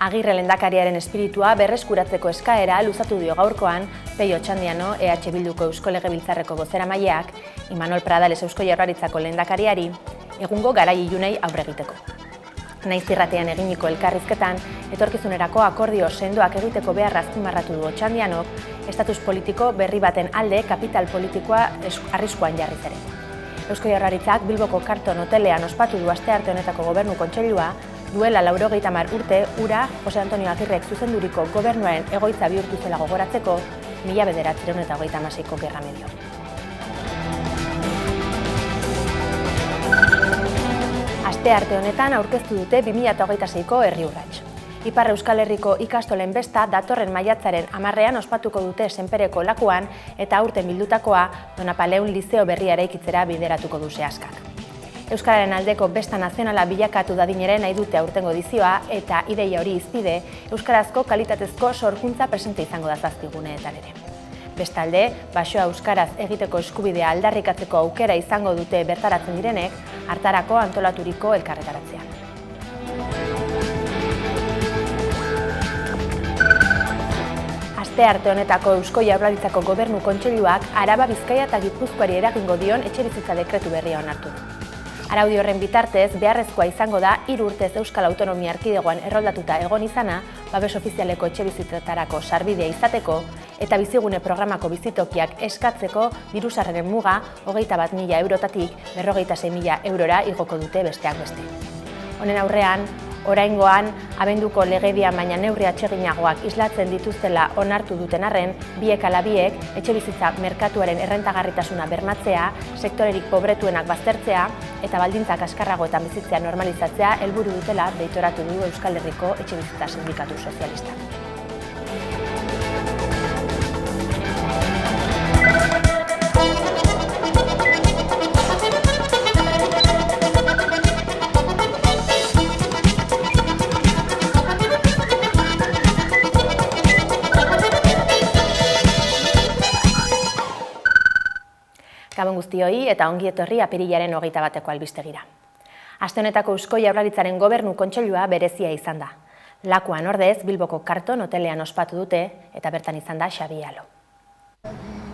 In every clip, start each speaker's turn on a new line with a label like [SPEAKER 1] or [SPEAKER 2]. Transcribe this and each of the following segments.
[SPEAKER 1] Agirre lehendakariaren espiritua berreskuratzeko eskaera luzatu dio gaurkoan Peio Otxandiano EH Bilduko Eusko Legebiltzarreko bozeramaileak Imanol Pradales Eusko Jaurlaritzako lehendakariari egungo garai ilunei aurre egiteko. Naiz irratean eginiko elkarrizketan, etorkizunerako akordio sendoak egiteko beharra azpimarratu du Otxandianok, estatus politiko berri baten alde kapital politikoa arriskuan jarriz ere. Eusko Jaurlaritzak Bilboko Karton hotelean ospatu du astearte honetako gobernu kontseilua, duela 90 urte ura Jose Antonio Agirrek zuzenduriko gobernuaren egoitza bihurtu zela gogoratzeko 1926ko gerra medio. Astearte honetan aurkeztu dute 2026ko herri urrats. Ipar Euskal Herriko ikastolen besta datorren maiatzaren 10ean ospatuko dute Senpereko lakuan eta aurten bildutakoa Donapaleun Lizeo berria eraikitzera bideratuko du Seaskak. Euskararen aldeko besta nazionala bilakatu dadinere nahi dute aurtengo edizioa eta ideia hori izpide, euskarazko kalitatezko sorkuntza presente izango da zazpiguneetan ere. Bestalde, basoa euskaraz egiteko eskubidea aldarrikatzeko aukera izango dute bertaratzen direnek, hartarako antolaturiko elkarretaratzean. Astearte honetako Eusko Jaurlaritzako Gobernu Kontseiluak Araba, Bizkaia eta Gipuzkoari eragingo dion etxebizitza dekretu berria onartu du. Araudi horren bitartez, beharrezkoa izango da 3 urtez Euskal Autonomia Erkidegoan erroldatuta egon izana, babes ofizialeko etxebizitzetarako sarbidea izateko eta bizigune programako bizitokiak eskatzeko diru-sarreren muga 21.000 eurotatik 56.000 eurora igoko dute besteak beste. Honen aurrean, oraingoan, abenduko legedian baina neurri atseginagoak islatzen dituztela onartu duten arren, biek ala biek etxebizitza merkatuaren errentagarritasuna bermatzea, sektorerik pobretuenak baztertzea eta baldintzak kaskarragoetan bizitzea normalizatzea helburu dutela deitoratu du Euskal Herriko Etxebizitza Sindikatu Sozialistak. Gabon guztioi eta ongi etorri apirilaren 21ko albistegira. Aste honetako Eusko Jaurlaritzaren Gobernu Kontseilua berezia izan da. Lakuan ordez Bilboko Karton hotelean ospatu dute eta bertan izan da Xabi Alo.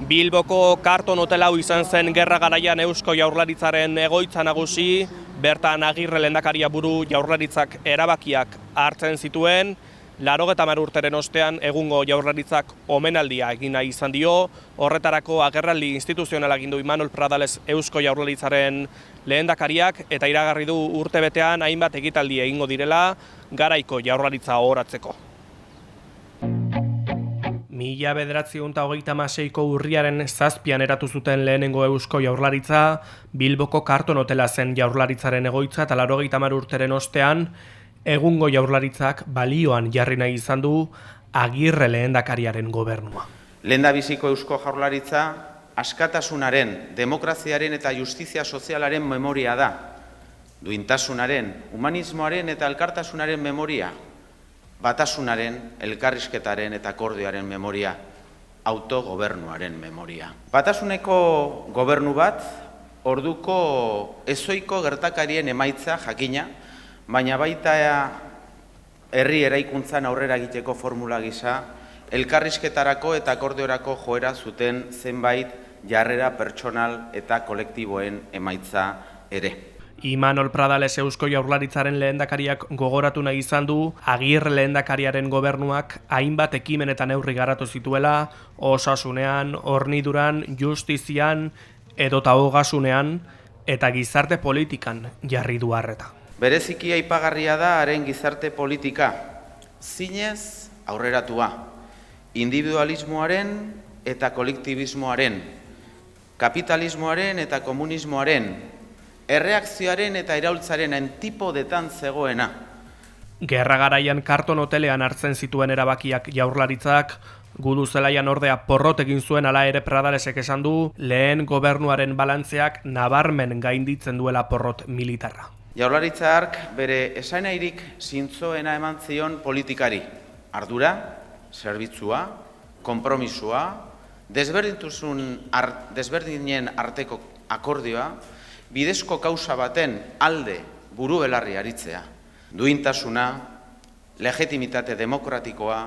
[SPEAKER 2] Bilboko Karton hotel hau izan zen gerra garaian Eusko Jaurlaritzaren egoitza nagusi, bertan Agirre lehendakaria buru Jaurlaritzak erabakiak hartzen zituen, 80 urteren ostean egungo Jaurlaritzak omenaldia egin nahi izan dio, horretarako agerraldi instituzionala egin du Imanol Pradales Eusko Jaurlaritzaren lehendakariak eta iragarri du urtebetean hainbat ekitaldi egingo direla garaiko Jaurlaritza ohoratzeko. 1926ko urriaren 7an eratu zuten lehenengo Eusko Jaurlaritza, Bilboko Karton hotela zen Jaurlaritzaren egoitza eta 80 urteren ostean egungo Jaurlaritzak balioan jarri nahi izan du Agirre lehendakariaren gobernua.
[SPEAKER 3] Lehendabiziko Eusko Jaurlaritza askatasunaren, demokraziaren eta justizia sozialaren memoria da. Duintasunaren, humanismoaren eta elkartasunaren memoria, batasunaren, elkarrizketaren eta akordioaren memoria, autogobernuaren memoria. Batasuneko gobernu bat, orduko ezoiko gertakarien emaitza jakina, baina baita herri eraikuntzan aurrera egiteko formula gisa, elkarrizketarako eta akordiorako joera zuten zenbait jarrera pertsonal eta kolektiboen emaitza ere.
[SPEAKER 2] Imanol Pradales Eusko Jaurlaritzaren lehendakariak gogoratu nahi izan du, Agirre lehendakariaren gobernuak hainbat ekimenetan neurri garatu zituela, osasunean, horniduran, justizian, edota ogasunean eta gizarte politikan jarri du arreta.
[SPEAKER 3] Bereziki aipagarria da haren gizarte politika, zinez aurreratua, individualismoaren eta kolektibismoaren, kapitalismoaren eta komunismoaren, erreakzioaren eta iraultzaren antipodetan zegoena.
[SPEAKER 2] Gerra garaian Karton hotelean hartzen zituen erabakiak Jaurlaritzak, gudu zelaian ordea porrot egin zuen hala ere Pradalesek esan du, lehen gobernuaren balantzeak nabarmen gainditzen duela porrot militarra.
[SPEAKER 3] Jaurlaritza hark bere esanahirik zintzoena eman zion politikari. Ardura, zerbitzua, konpromisua, desberdinen arteko akordioa, bidezko kausa baten alde buru belarri aritzea. Duintasuna, legitimitate demokratikoa,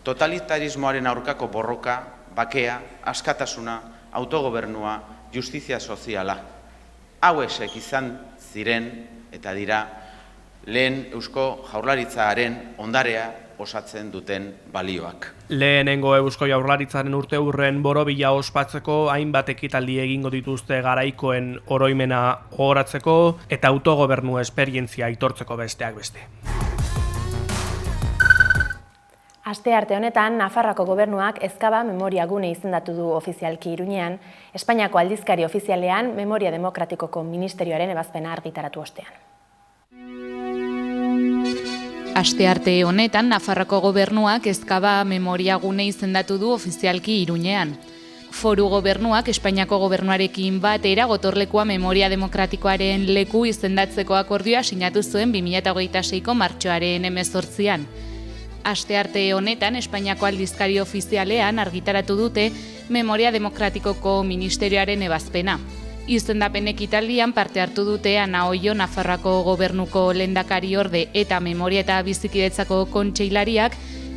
[SPEAKER 3] totalitarismoaren aurkako borroka, bakea, askatasuna, autogobernua, justizia soziala. Hauesek izan ziren eta dira lehen Eusko Jaurlaritzaren ondarea osatzen duten balioak.
[SPEAKER 2] Lehenengo Eusko Jaurlaritzaren urteurren borobila ospatzeko hainbat ekitaldi egingo dituzte garaikoen oroimena gogoratzeko eta autogobernu esperientzia aitortzeko besteak beste.
[SPEAKER 1] Astearte honetan, Nafarroako gobernuak Ezkaba Memoria Gune izendatu du ofizialki Iruñean, Espainiako aldizkari ofizialean Memoria Demokratikoko Ministerioaren ebazpena argitaratu ostean.
[SPEAKER 4] Astearte honetan, Nafarroako gobernuak Ezkaba Memoria Gune izendatu du ofizialki Iruñean. Foru gobernuak Espainiako gobernuarekin batera gotorlekua Memoria Demokratikoaren leku izendatzeko akordioa sinatu zuen 2026ko martxoaren 18an. Astearte honetan, Espainiako aldizkari ofizialean argitaratu dute Memoria Demokratikoko Ministerioaren ebazpena. Izendapen ekitaldian parte hartu dute Ana Oio Nafarroako gobernuko lehendakariorde eta Memoria eta Bizikidetzako kontseilariak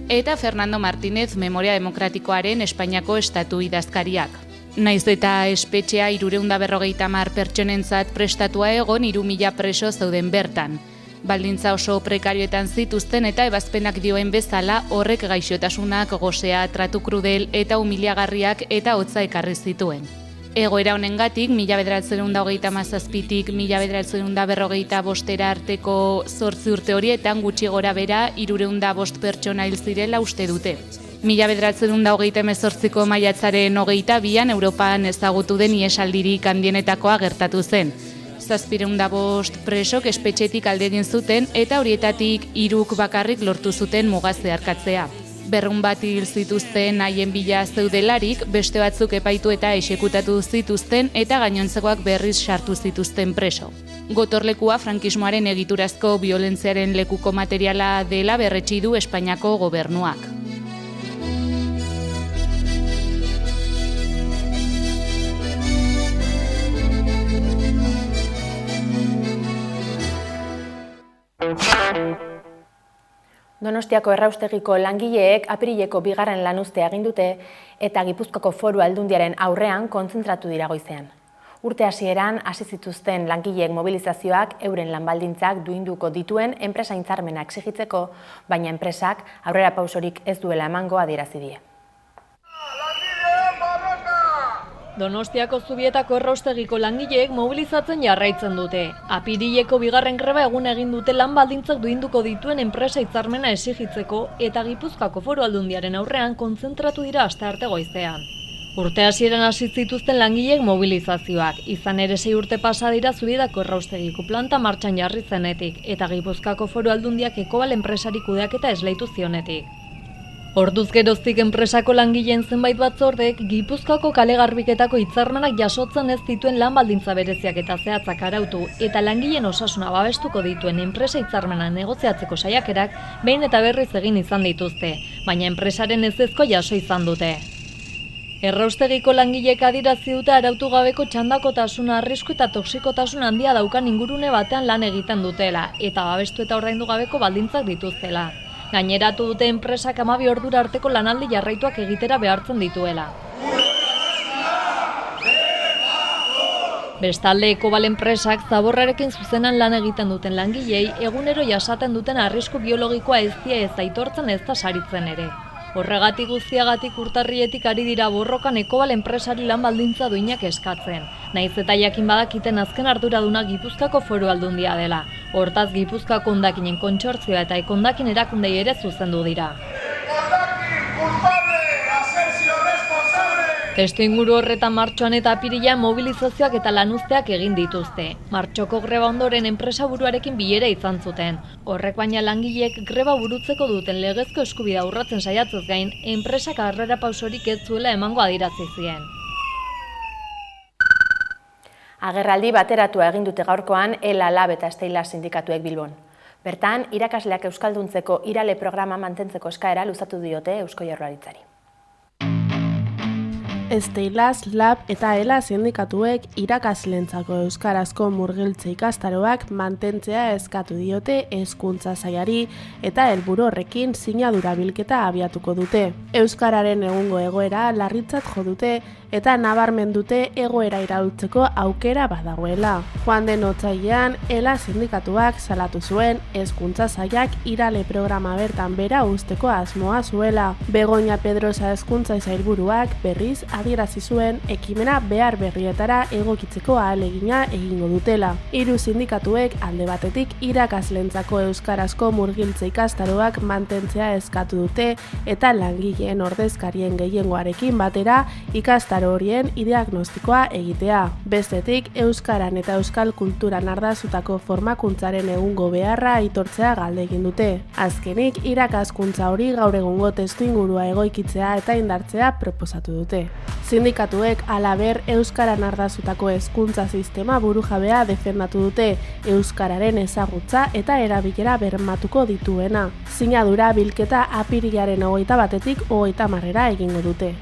[SPEAKER 4] eta Fernando Martínez Memoria Demokratikoaren Espainiako estatu idazkariak. Naiz eta espetxea 350 pertsonentzat prestatua egon 3.000 preso zeuden bertan. Baldintza oso prekarioetan zituzten eta ebazpenak dioen bezala horrek gaixotasunak, gosea, tratu krudel eta humiliagarriak eta hotza ekarri zituen. Egoera honengatik, 1937tik 1945 arteko 8 urte horietan gutxi gora bera 305 pertsona hil zirela uste dute. 1938ko maiatzaren 22an Europan ezagutu den ihesaldirik handienetakoa gertatu zen. 705 presok espetxetik alde egin zuten eta horietatik 3 bakarrik lortu zuten muga zeharkatzea. 200 bat hil zituzten haien bila zeudelarik, beste batzuk epaitu eta exekutatu zituzten eta gainontzekoak berriz sartu zituzten preso. Gotorlekua frankismoaren egiturazko biolentziaren lekuko materiala dela berretsi du Espainiako gobernuak.
[SPEAKER 1] Donostiako erraustegiko langileek apirileko 2. lanuztea egin dute eta Gipuzkoako Foru Aldundiaren aurrean kontzentratu dira goizean. Urte hasieran hasi zituzten langileek mobilizazioak euren lanbaldintzak duinduko dituen enpresa hitzarmena exigitzeko, baina enpresak aurrera pausorik ez duela emango adierazi die.
[SPEAKER 5] Donostiako Zubietako erraustegiko langileek mobilizatzen jarraitzen dute. Apirileko 2. greba egun egin dute lan baldintzak duinduko dituen enpresa hitzarmena exigitzeko eta Gipuzkoako Foru Aldundiaren aurrean kontzentratu dira astearte goizean. Urte hasieran hasi zituzten langileek mobilizazioak, izan ere 6 urte pasa dira Zubietako erraustegiko planta martxan jarri zenetik eta Gipuzkoako Foru Aldundiak Ekobal enpresari kudeaketa esleitu zionetik. Orduz geroztik enpresako langileen zenbait batzordek Gipuzkoako kale garbiketako hitzarmenak jasotzen ez dituen lan baldintza bereziak eta zehatzak arautu eta langileen osasuna babestuko dituen enpresa hitzarmena negoziatzeko saiakerak behin eta berriz egin izan dituzte, baina enpresaren ezezko jaso izan dute. Erraustegiko langileek adierazi dute arautu gabeko txandakotasuna, arrisku eta toxikotasun handia daukan ingurune batean lan egiten dutela eta babestu eta ordaindu gabeko baldintzak dituztela. Gaineratu dute enpresak 12 ordura arteko lanaldi jarraituak egitera behartzen dituela. Bestalde, Ekobal enpresak zaborrarekin zuzenan lan egiten duten langilei egunero jasaten duten arrisku biologikoa ez die ez aitortzen ez da saritzen ere. Horregatik guztiagatik urtarrietik ari dira borrokan Ekobal enpresari lan baldintza duinak eskatzen. Naiz eta jakin badakiten azken arduraduna Gipuzkoako Foru Aldundia dela. Hortaz Gipuzkoako hondakinen kontsortzioa eta ekondakin erakundei ere zuzendu dira. Testuinguru horretan martxoan eta apirilean mobilizazioak eta lanuzteak egin dituzte. Martxoko greba ondoren enpresa buruarekin bilera izan zuten. Horrek baina langileek greba burutzeko duten legezko eskubidea urratzen saiatzez gain, enpresak aurrera pausorik ez zuela emango adierazi zien.
[SPEAKER 1] Agerraldi bateratua egin dute gaurkoan ELA, LAB eta Steilas sindikatuek Bilbon. Bertan, irakasleak euskalduntzeko irale programa mantentzeko eskaera luzatu diote Eusko Jaurlaritzari.
[SPEAKER 6] Esteilaz, Lab eta ELA sindikatuek irakaslentzako euskarazko murgiltze ikastaroak mantentzea eskatu diote hezkuntza sailari eta helburu horrekin sinadura bilketa abiatuko dute. Euskararen egungo egoera larritzat jo dute eta nabarmen dute egoera iraultzeko aukera badagoela. Joan den otsailean, ELA sindikatuak salatu zuen hezkuntza sailak irale programa bertan bera uzteko asmoa zuela. Begoña Pedrosa hezkuntza sailburuak berriz adierazi zuen ekimena behar berrietara egokitzeko ahalegina egingo dutela. Hiru sindikatuek alde batetik irakaslentzako euskarazko murgiltze ikastaroak mantentzea eskatu dute eta langileen ordezkarien gehiengoarekin batera ikastaro horien diagnostikoa egitea. Bestetik, euskaran eta euskal kulturan ardazutako formakuntzaren egungo beharra aitortzea galde egin dute. Azkenik, irakaskuntza hori gaur egungo testuingurua egoikitzea eta indartzea proposatu dute. Sindikatuek halaber euskaran ardazutako hezkuntza sistema burujabea defendatu dute, euskararen ezagutza eta erabilera bermatuko dituena. Sinadura bilketa apirilaren 21-tik 30-era egingo dute.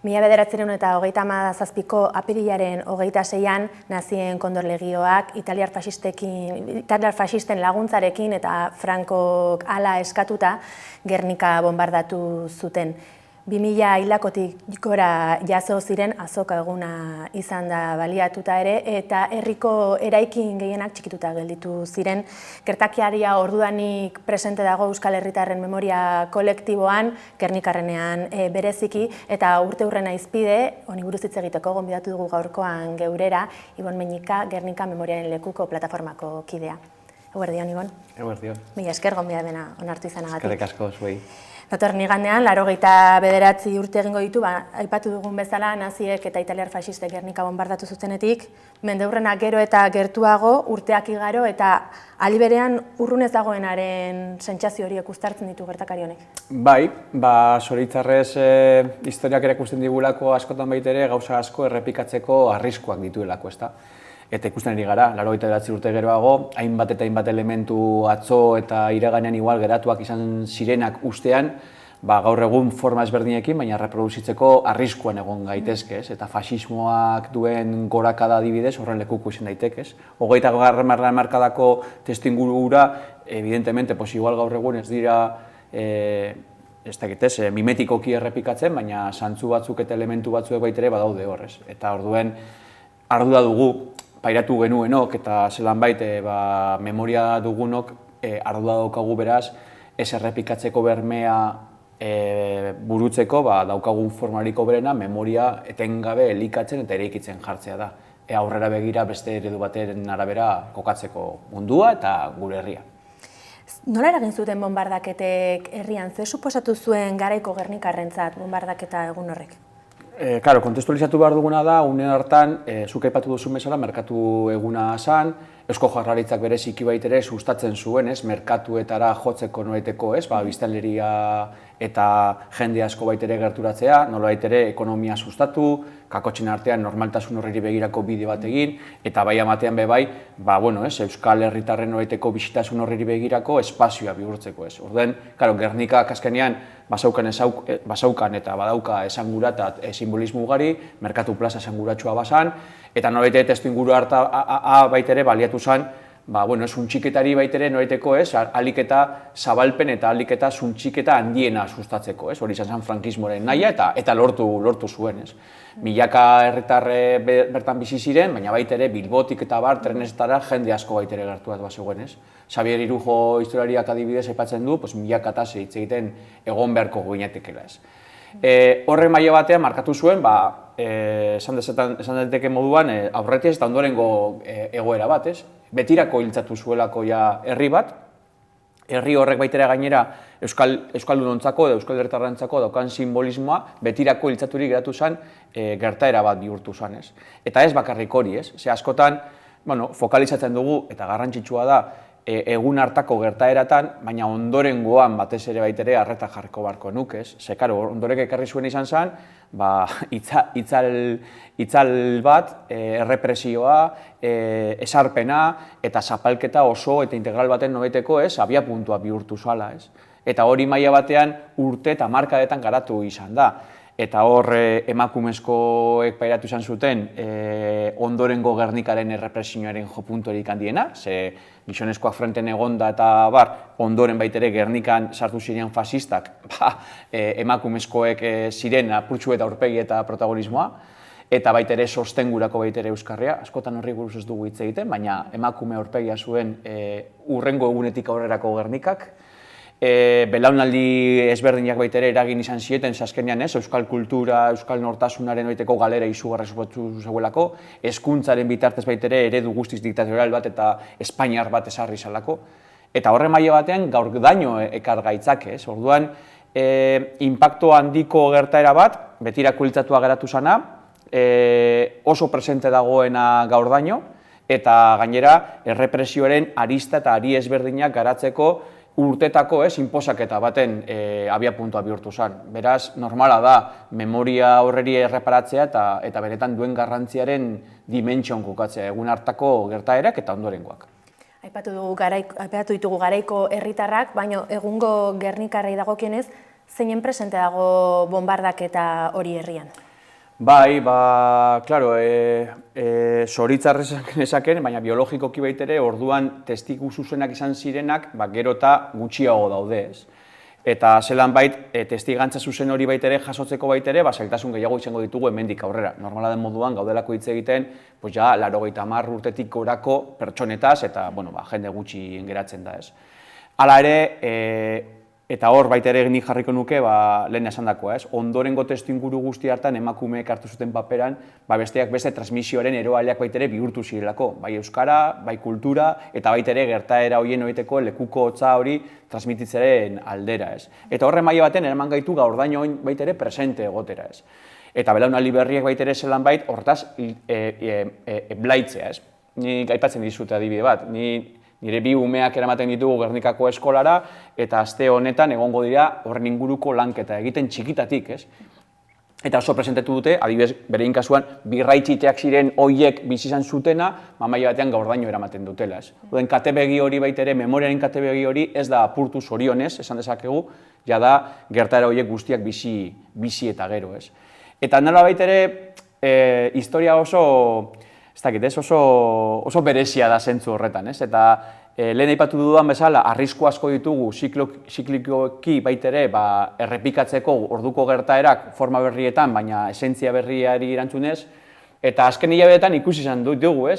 [SPEAKER 1] 1937ko apirilaren 26an Nazien Kondor Legioak italiar faxisten laguntzarekin eta Frankok hala eskatuta Gernika bombardatu zuten. 2000 hilakotik gora jaso ziren azoka eguna izan da baliatuta ere eta herriko eraikin gehienak txikituta gelditu ziren. Gertakiaria ordudanik presente dago Euskal Herritarren memoria kolektiboan, Gernikarrenean bereziki, eta urte hurrena izpide, honi buruz hitz egiteko gonbidatu dugu gaurkoan geurera, Ibon Meñika, Gernika Memoriaren Lekuko plataformako kidea. Eguerdion, Ibon?
[SPEAKER 7] Eguerdion.
[SPEAKER 1] Mila esker gonbidapena onartu izanagatik.
[SPEAKER 7] Eskerrik asko zuei.
[SPEAKER 1] Datorren igandean, 89 urte egingo ditu, aipatu dugun bezala, naziek eta italiar faxistek Gernika bombardatu zutenetik, mendeurrena gero eta gertuago, urteak igaro eta aliberean urrunez dagoenaren sentsazio horiek uztartzen ditu gertakari honek.
[SPEAKER 7] Bai, zoritxarrez historiak erakusten digulako askotan baitere gauza asko errepikatzeko arriskuak dituelako, ezta? Eta ikusten ari gara, 89 urte geroago, hainbat eta hainbat elementu atzo eta iraganean igual geratuak izan zirenak ustean, gaur egun forma ezberdinekin, baina reproduzitzeko arriskuan egon gaitezke, eta faxismoak duen gorakada adibidez horren lekuko izan daitekez. 20. hamarkadako testuingurura, evidentemente, igual gaur egun ez dira mimetikoki errepikatzen, baina zantzu batzuk eta elementu batzuek baitere badaude horrez. Eta orduen ardura dugu, pairatu genuenok eta zelan baite memoria dugunok ardura daukagu beraz ez errepikatzeko bermea burutzeko daukagun formariko berena memoria etengabe elikatzen eta eraikitzen jartzea da. Aurrera begira beste eredu bateren arabera kokatzeko mundua eta gure herria.
[SPEAKER 1] Nola eragin zuten bombardaketek herrian? Ze suposatu zuen garaiko Gernikarrentzat bombardaketa egun horrek?
[SPEAKER 7] Kontestualizatu behar duguna da, une hartan, zuk aipatu duzun bezala, merkatu eguna zan, Eusko Jaurlaritzak bereziki baitere sustatzen zuen, merkatuetara jotzeko noraiteko, biztanleria eta jende asko baitere gerturatzea, nola baitere ekonomia sustatu, kakotxen artean normaltasun horreri begirako bide bat egin, eta bai amatean bai, Euskal Herritarren noraiteko bisitasun horreri begirako espazioa bihurtzeko. Orden, Gernikak azkenean basaukan eta badauka esangura eta simbolismo ugari, merkatu plaza esanguratsua bazan, eta noraite testuinguru harta baitere baliatu zen, suntxiketari baitere noraiteko aliketa zabalpen eta aliketa suntxiketa handiena sustatzeko. Hori izan zen frankismoaren nahia eta lortu zuen. Milaka herritarre bertan bizi ziren, baina baitere Bilbotik eta trenetara jende asko baitere gertuat bazegoen. Xabier Irujo historiariak adibidez aipatzen du, milaka eta hitz egiten egon beharko ginetekela. Horren maila batean markatu zuen, esan daiteke moduan, aurretiaz eta ondorengo egoera bat, betirako hiltzatu zuelako herri bat, herri horrek baitera gainera euskaldunontzako edo euskal herritarrentzako daukan simbolismoa betirako hiltzaturik geratu zen gertaera bat bihurtu zen. Eta ez bakarrik hori, ze askotan fokalizatzen dugu eta garrantzitsua da egun hartako gertaeratan, baina ondorengoan batez ere baitere arreta jarriko barko nuke, ze ondorek ekarri zuen izan zen, itzal bat, errepresioa, esarpena eta zapalketa oso eta integral baten noraiteko abia puntua bihurtu zala. Eta hori maila batean urte eta hamarkadetan garatu izan da. Eta hor emakumezkoek pairatu izan zuten ondorengo Gernikaren errepresioaren jopuntorik handiena, ze gizonezkoak frenten egonda eta ondoren baitere Gernikan sartu ziren fasistak, emakumezkoek ziren apurtxu eta aurpegi eta protagonismoa, eta baitere sostengurako baitere euskarria, askotan horri buruz ez dugu hitz egiten, baina emakume aurpegia zuen urrengo egunetik aurrerako Gernikak. Belaunaldi ezberdinak baitere eragin izan zieten, azkenean euskal kultura, euskal nortasunaren oiteko galera izugarra supotu zegoelako, hezkuntzaren bitartez baitere eredu guztiz diktatorial bat eta espainiar bat ezarri izalako. Eta horre maila batean gaur daño ekar gaitzak, orduan inpakto handiko gertaera bat, betirako hiltzatua geratu zana, oso presente dagoena gaur daño, eta gainera errepresioaren arista eta ari ezberdinak garatzeko urtetako inposaketa baten abiapuntua bihurtu zen. Beraz, normala da, memoria horreri erreparatzea eta benetan duen garrantziaren dimentsioan kokatzea, egun hartako gertaerak eta ondorengoak.
[SPEAKER 1] Aipatu ditugu garaiko herritarrak, baina egungo Gernikarrei dagokienez, zeinen presente dago bombardaketa hori herrian?
[SPEAKER 7] Bai, klaro, zoritzarrez esaken, baina biologikoki baitere, orduan testigu zuzenak izan zirenak, gero eta gutxiago daude ez. Eta zelan bait, testigantza zuzen hori baitere, jasotzeko baitere, zailtasun gehiago izango ditugu hemendik aurrera. Normala den moduan, gaudelako hitz egiten, 80 urtetik gorako pertsonetaz, eta jende gutxi geratzen da ez. Hala ere, eta hor baitere nik jarriko nuke lehen esandakoa, ondorengo testuinguru guzti hartan emakumeek hartu zuten paperan, besteak beste transmisioaren eroaleak baitere bihurtu zirelako, bai euskara, bai kultura, eta baitere gertaera horien horieteko lekuko hotza hori transmititzaren aldera. Eta horre maila baten eraman gaitu gaur daño baitere presente egotera. Eta belaunaldi berriek baitere zelan bait hortaz blaitzea. Nik aipatzen dizute adibide bat, nire bi umeak eramaten ditugu Gernikako eskolara, eta aste honetan egongo dira horren inguruko lanketa egiten txikitatik, Eta oso presentetu dute, adibidez, berein kasuan, birraitxiteak ziren hoiek bizi izan zutena, maila batean gaur daño eramaten dutela, Oden katebegi hori baitere, memoriaren katebegi hori ez da apurtu zorionez, esan dezakegu, ja da gertaera horiek guztiak bizi eta gero, Eta nola baitere, historia oso, ez dakit, oso berezia da zentzu horretan, Eta lehen aipatu dudan bezala, arrisku asko ditugu ziklikoki baitere errepikatzeko orduko gertaerak forma berrietan, baina esentzia berriari erantzunez, eta azken hilabetetan ikusi izan dugu,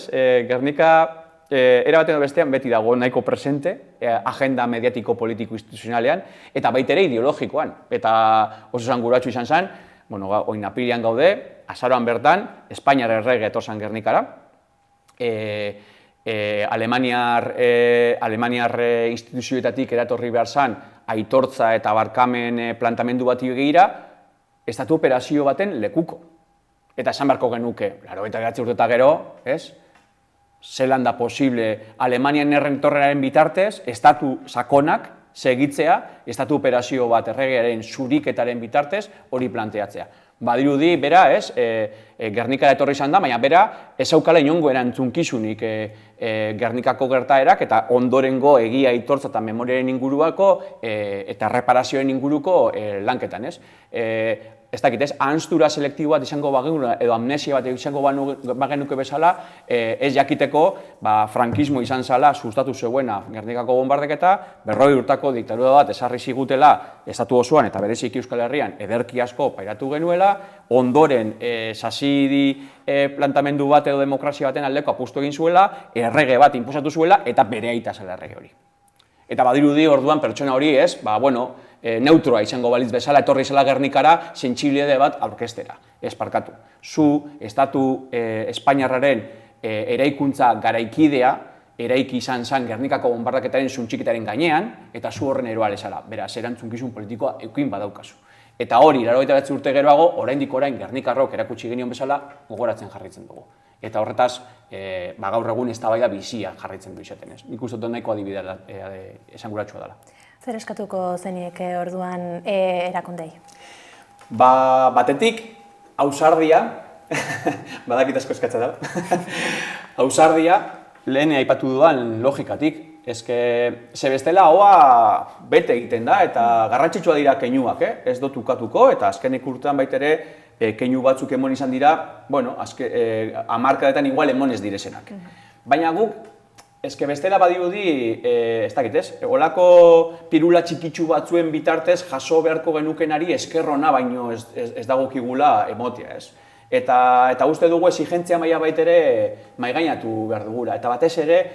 [SPEAKER 7] Gernika erabaten bestean beti dago nahiko presente, agenda mediatiko politiko instituzionalean, eta baitere ideologikoan, eta oso esanguratsu izan zen, oin apirian gaude, azaroan bertan, Espainiar errege etorzen Gernikara, Alemaniar instituzioetatik eratorri behar zen aitortza eta barkamen plantamendu bat egira, estatu operazio baten lekuko. Eta esan beharko genuke, 89 urte eta gero, zelan da posible Alemanian errentorrearen bitartez, estatu sakonak segitzea, estatu operazio bat erregearen zuriketaren bitartez hori planteatzea. Badirudi, bera, Gernikara etorri izan da, baina bera, ez aukala inongo erantzunkizunik Gernikako gertaerak eta ondorengo egia aitortza eta memoriaren inguruako eta erreparazioen inguruko lanketan, Ez dakit, ahanztura selektibo bat izango bagenu edo amnesia bat izango bagenuke bezala, ez jakiteko frankismo izan zala sustatu zeuena Gernikako bombardeketa, 40 urtako diktadura bat esarri zigutela estatu osoan eta bereziki Euskal Herrian ederki asko pairatu genuela, ondoren sasidi plantamendu bat edo demokrazia baten aldeko apustu egin zuela, errege bat inposatu zuela eta bere aita zela errege hori. Eta badirudi orduan pertsona hori neutroa izango balitz bezala, etorri zela Gernikara, sentsibilitate bat aurkeztera, parkatu. Zu, estatu espainiarraren eraikuntza garaikidea, eraiki izan zen Gernikako bombardaketaren zuntxiketaren gainean, eta zu horren eroale zara, beraz, erantzunkizun politikoa eukin badaukazu. Eta hori, 89 urte geroago, oraindik orain Gernikarrok erakutsi genion bezala, gogoratzen jarraitzen dugu. Eta horretaz, gaur egun eztabaida bizia jarraitzen du izaten ez. Nik uste dut nahiko adibidea esanguratsua dela.
[SPEAKER 1] Zer eskatuko zeniek orduan erakundei?
[SPEAKER 7] Batetik, ausardia, badakit asko eskatzen da, ausardia, lehen aipatu dudan logikatik, ze bestela hoa bete egiten da eta garrantzitsua dira keinuak, ez dut ukatuko, eta azkenek urtean baitere keinu batzuk emon izan dira, bueno, hamarkadetan igual emon ez direzenak. Baina guk, bestela badirudi, ez dakit ez, olako pirula txikitsu batzuen bitartez jaso beharko genukenari eskerrona baino ez dagokigula emotea, ez. Eta uste dugu exigentzia maila baitere maigainatu behar dugula, eta batez ere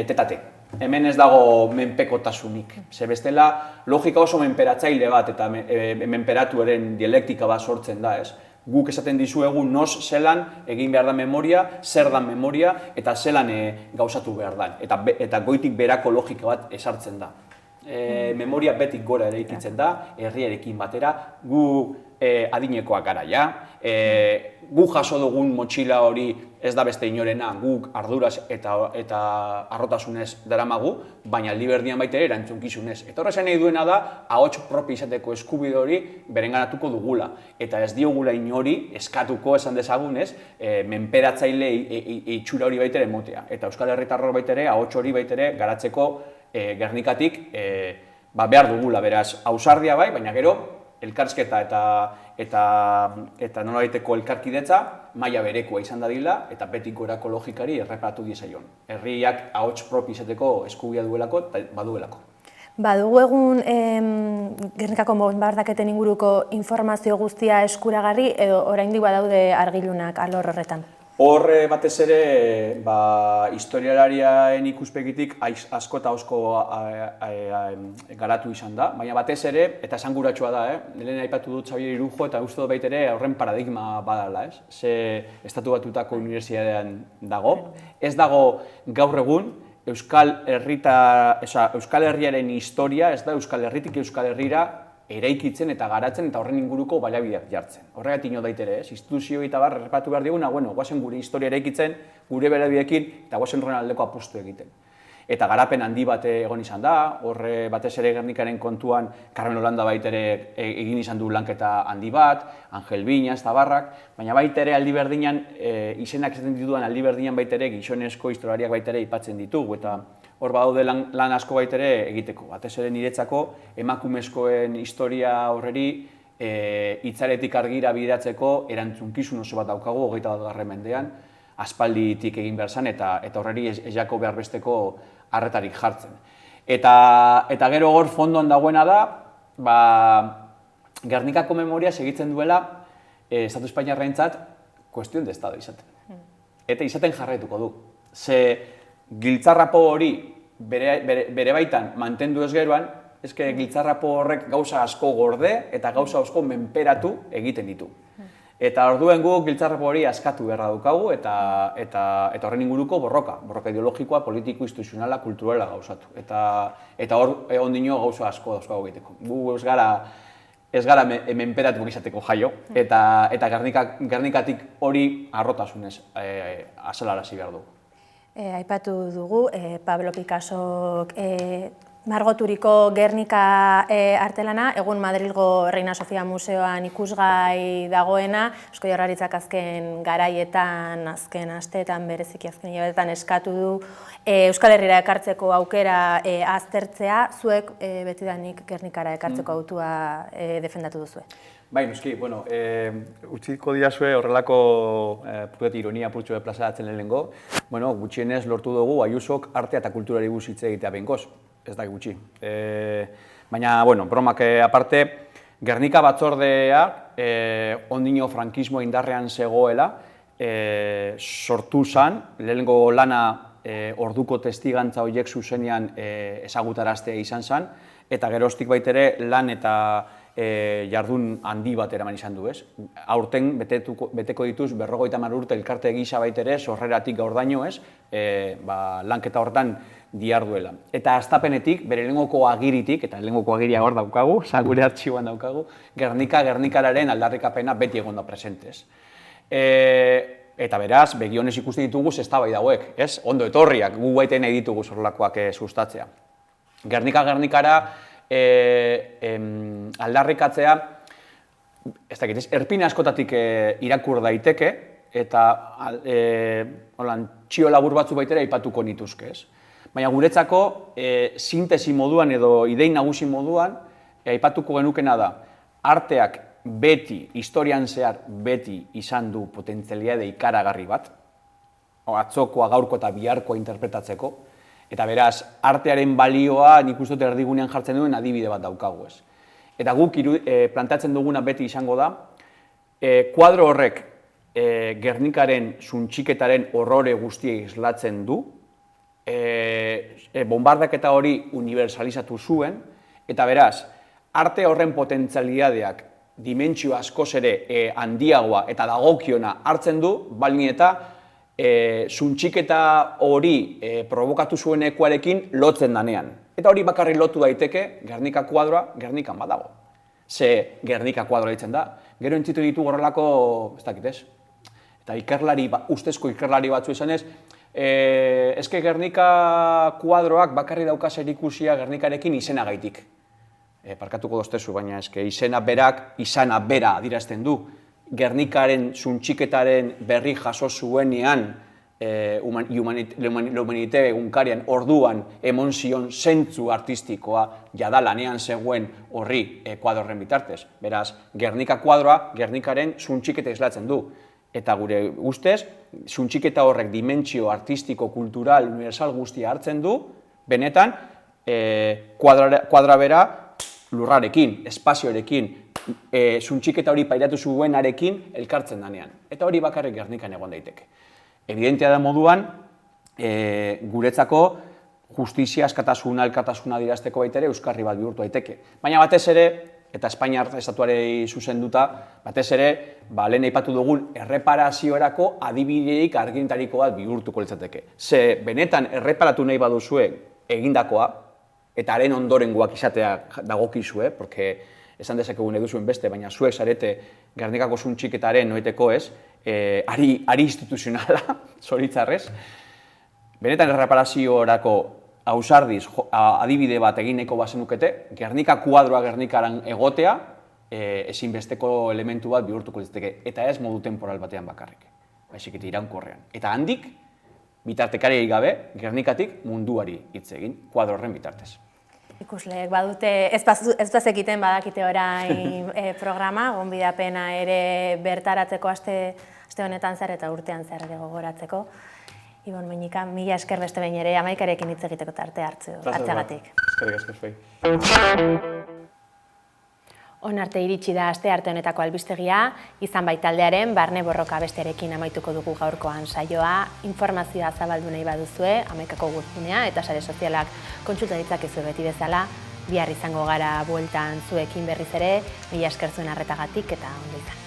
[SPEAKER 7] tetate. Hemen ez dago menpekotasunik. Ze bestela, logika oso menperatzaile bat eta menperatuaren dialektika bat sortzen da, ez? Guk esaten dizuegu nos zelan egin behar da memoria, zer dan memoria eta zelan gauzatu behar da. Eta goitik berako logika bat esartzen da. Memoria betik gora ere ikitzen da, herriarekin batera, gu adinekoak gara, ja? Gu jaso dugun motxila hori ez da beste inorena, guk arduraz eta arrotasunez daramagu, baina aldi berdian baita ere erantzunkizunez. Eta horrezen nahi duena da, ahots propi izateko eskubide hori berenganatuko dugula. Eta ez diogula inori eskatuko esan dezagunez, menperatzaile itxura hori baita ere motea. Eta Euskal Herritarro baita ere, ahots hori baita ere garatzeko Gernikatik behar dugula, beraz, ausardia bai, baina gero, elkarrizketa eta nolabaiteko elkarkidetza maila berekoa izan dadila eta betik gorako logikari erreparatu diezaion. Herriak ahots propi izateko eskubidea duelako eta baduelako.
[SPEAKER 1] Badugu egun Gernikako bonbardaketen inguruko informazio guztia eskuragarri edo oraindik badaude argilunak alor horretan?
[SPEAKER 7] Hor batez ere historialariaren ikuspegitik asko eta asko garatu izan da, baina batez ere, eta esanguratsua da, lehen aipatu dut Xabier Irujo eta uste dut baitere horren paradigma badala, ze Estatu Batutako unibertsitatean dago. Ez dago gaur egun Euskal Herriaren historia, ez da Euskal Herritik Euskal Herrira eraikitzen eta garatzen eta horren inguruko baliabideak jartzen. Horregatik nio daitere, instituzio eta bar errepatu behar diguna, guazen gure historia eraikitzen, gure baliabideekin eta guazen horren aldeko apustu egiten. Eta garapen handi bat egon izan da, horre batez ere Gernikaren kontuan Carmen Holanda baitere egin izan du lanketa handi bat, Angel Viñas eta barrak, baina baitere aldi berdinan, izenak esaten ditudan aldi berdinan baitere gizonezko historialariak baitere aipatzen ditugu, eta hor badaude lan asko baitere egiteko. Batez ere niretzako emakumezkoen historia horreri hitzaretik argira bideratzeko erantzunkizun oso bat daukagu 21. mendean, aspalditik egin behar zen eta horreri ez jako behar besteko arretarik jartzen. Eta gero hor fondoan dagoena da, Gernikako memoria segitzen duela Estatu Espainiarrentzat kuestión de Estado izaten. Eta izaten jarraituko du. Ze giltzarrapo hori bere baitan mantendu ez geroan, giltzarrapo horrek gauza asko gorde eta gauza asko menperatu egiten ditu. Eta orduen guk giltzarrapo hori askatu beharra daukagu eta horren inguruko borroka ideologikoa, politiko, instituzionala, kulturala gauzatu. Eta hor ondino gauza asko dauzkago egiteko. Gu ez gara menperatu izateko jaio eta Gernikatik hori arrotasunez azalarazi behar dugu.
[SPEAKER 1] Aipatu dugu, Pablo Picassok margoturiko Gernika artelana, egun Madrilgo Reina Sofia Museoan ikusgai dagoena, Eusko Jaurlaritzak azken garaietan, azken asteetan, bereziki azken hilabetetan eskatu du Euskal Herrira ekartzeko aukera aztertzea, zuek betidanik Gernikara ekartzeko autua defendatu duzue.
[SPEAKER 7] Bai, noski, utziko diazue horrelako ironia purtsu plazaratzen lehenengo, gutxienez lortu dugu Ayusok artea eta kulturari buruz hitz egitea behingoz, ez da gutxi. Baina, bromak aparte, Gernika batzordea, ondino frankismo indarrean zegoela, sortu zen, lehenengo lana orduko testigantza horiek zuzenean ezagutaraztea izan zen, eta geroztik baitere lan eta jardun handi bat eraman izan du, ez? Aurten beteko dituz 50 urte elkarte gisa baitere, sorreratik gaurdaino, ez? Lanketa hortan diarduela. Eta hastapenetik, bere lehengoko agiritik, eta lehengoko agiria hor daukagu, gure artxiboan daukagu, Gernikararen aldarrikapena beti egon da presentez. Eta beraz, begionez ikusten ditugu zestabai dauek, ez? Ondo etorriak, gu baiten nahi ditugu zorlakoak sustatzea. Gernikara aldarrikatzea, ez dakit, erpin askotatik irakur daiteke, eta txio labur batzu baitere aipatuko nituzke, ez? Baina guretzako, sintesi moduan edo idein nagusi moduan, aipatuko genukena da, arteak beti, historian zehar beti izan du potentzialitate ikaragarri bat, atzokoa, gaurko eta biharkoa interpretatzeko, eta beraz, artearen balioa nik uste dut erdigunean jartzen duen adibide bat daukagu ez. Eta guk planteatzen duguna beti izango da, kuadro horrek Gernikaren suntxiketaren horrore guztia islatzen du, bombardaketa hori universalizatu zuen, eta beraz, arte horren potentzialitateak dimentsio askoz ere handiagoa eta dagokiona hartzen du, baldin eta suntxiketa hori provokatu zuen ekuarekin lotzen danean. Eta hori bakarrik lotu daiteke Gernika kuadroa Gernikan badago. Ze Gernika kuadroa ditzen da. Gero entzitu ditu horrelako, ez dakit ez, eta ikerlari, ustezko ikerlari batzu izanez, eske Gernika kuadroak bakarri dauka zerikusia Gernikarekin izenagaitik. Parkatuko doztezu, baina eske izena berak, izana bera adierazten du. Gernikaren suntxiketaren berri jaso zuenean L'Humanité egunkarian orduan emon zion zentzu artistikoa jadalanean zegoen horri kuadroren bitartez. Beraz, Gernika kuadroa Gernikaren suntxiketa islatzen du. Eta gure ustez, suntxiketa horrek dimentsio artistiko, kultural, universal guztia hartzen du, benetan, kuadra bera lurrarekin, espazioarekin, suntxiketa hori pairatu zuenarekin elkartzen danean. Eta hori bakarrik Gernikan egon daiteke. Evidentea da moduan, guretzako justizia, askatasuna, elkartasuna dirazteko baita ere euskarri bat bihurtu daiteke. Baina batez ere, eta Espainiar estatuari zuzenduta, batez ere, lehen aipatu dugun erreparaziorako adibiderik argintariko bat bihurtuko litzateke. Ze benetan erreparatu nahi baduzue egindakoa, eta haren ondorengoak izatea dagokizue, porque esan dezakegun eduzuen beste, baina zuek zarete Gernikako suntxiketaren noeteko ez, ari instituzionala, zoritzarrez. Benetan erreparaziorako ausardiz adibide bat egineko bazenukete, Gernika kuadroa Gernikaran egotea ezinbesteko elementu bat bihurtuko litzateke, eta ez modu temporal batean bakarrik, baizik eta iraunkorrean. Eta handik, bitartekariei gabe, Gernikatik munduari hitz egin, kuadro horren bitartez.
[SPEAKER 1] Ikusleek badute, ez bazekiten badakite orain programa, gonbidapena ere bertaratzeko aste honetan zer eta urtean zer gogoratzeko. Ibon Muñika, mila esker beste behin ere, Amaikarekin hitz egiteko tarte hartzeagatik.
[SPEAKER 7] Eskerrik asko zuei.
[SPEAKER 1] Onarte iritsi da astearte honetako albistegia, izan baitaldearen barne borroka bestearekin amaituko dugu gaurkoan saioa. Informazioa zabaldu nahi baduzue, Amaikako webgunea eta sare sozialak kontsulta ditzakezue beti bezala. Bihar izango gara bueltan zuekin berriz ere, mila esker zuen arretagatik eta ondo izan.